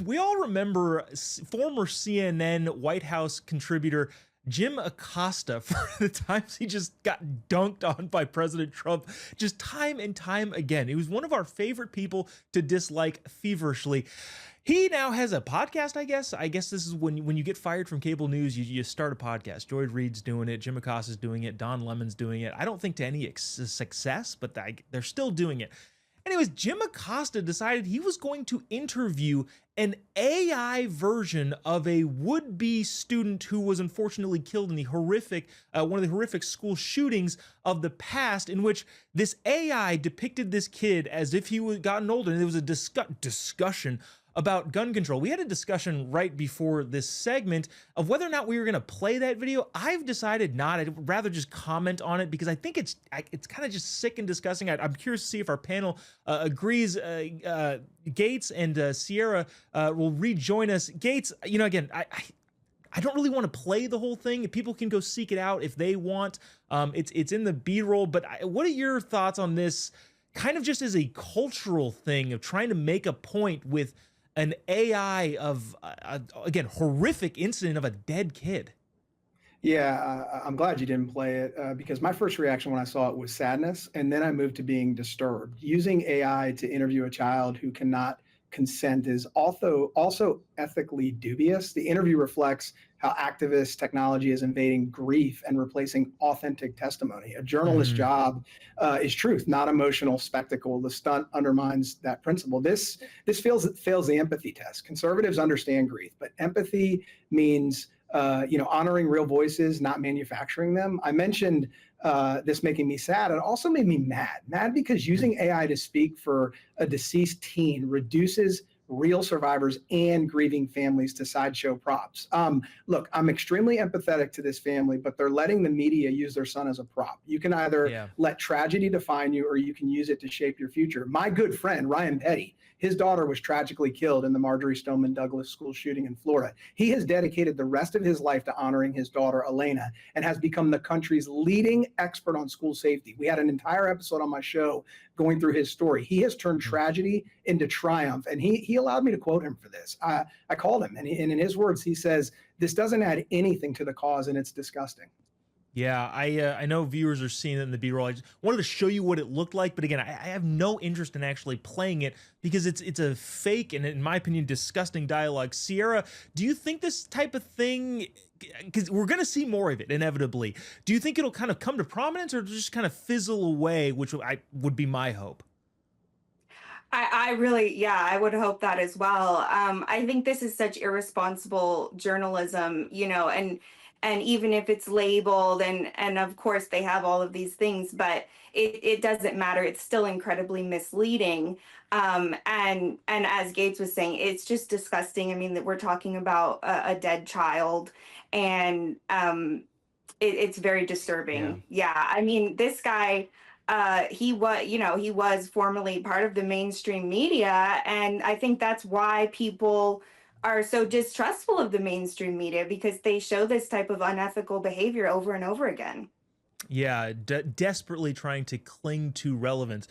we all remember former CNN White House contributor Jim Acosta for the times he just got dunked on by President Trump, just time and time again. He was one of our favorite people to dislike feverishly. He now has a podcast, I guess. I guess this is when you get fired from cable news, you start a podcast. Joy Reid's doing it. Jim Acosta's doing it. Don Lemon's doing it. I don't think to any success, but they're still doing it. Anyways, Jim Acosta decided he was going to interview an AI version of a would-be student who was unfortunately killed in the one of the horrific school shootings of the past, in which this AI depicted this kid as if he was gotten older, and there was a discussion about gun control. We had a discussion right before this segment of whether or not we were going to play that video. I've decided not. I'd rather just comment on it because I think it's kind of just sick and disgusting. I'm curious to see if our panel agrees. Gates and Sierra will rejoin us. Gates, again, I don't really want to play the whole thing. People can go seek it out if they want. It's in the B-roll. But what are your thoughts on this? Kind of just as a cultural thing of trying to make a point with an AI of, again, horrific incident of a dead kid. Yeah, I'm glad you didn't play it because my first reaction when I saw it was sadness, and then I moved to being disturbed. Using AI to interview a child who cannot consent is also ethically dubious. The interview reflects how activist technology is invading grief and replacing authentic testimony. A journalist's job is truth, not emotional spectacle. The stunt undermines that principle. This fails the empathy test. Conservatives understand grief, but empathy means honoring real voices, not manufacturing them. I mentioned this making me sad. It also made me mad because using AI to speak for a deceased teen reduces real survivors and grieving families to sideshow props. Look, I'm extremely empathetic to this family, but they're letting the media use their son as a prop. You can either let tragedy define you or you can use it to shape your future. My good friend, Ryan Petty, his daughter was tragically killed in the Marjorie Stoneman Douglas school shooting in Florida. He has dedicated the rest of his life to honoring his daughter, Elena, and has become the country's leading expert on school safety. We had an entire episode on my show going through his story. He has turned tragedy into triumph, and he allowed me to quote him for this. I called him, and in his words, he says, "This doesn't add anything to the cause, and it's disgusting." Yeah, I know viewers are seeing it in the B-roll. I just wanted to show you what it looked like, but again, I have no interest in actually playing it because it's a fake and, in my opinion, disgusting dialogue. Sierra, do you think this type of thing, because we're going to see more of it inevitably, do you think it'll kind of come to prominence or just kind of fizzle away, which would be my hope? I really, I would hope that as well. I think this is such irresponsible journalism, and even if it's labeled and of course they have all of these things, but it doesn't matter. It's still incredibly misleading. And as Gates was saying, it's just disgusting. I mean, that we're talking about a dead child, and it's very disturbing. Yeah, I mean, this guy, he was formerly part of the mainstream media, and I think that's why people are so distrustful of the mainstream media, because they show this type of unethical behavior over and over again. Yeah, desperately trying to cling to relevance.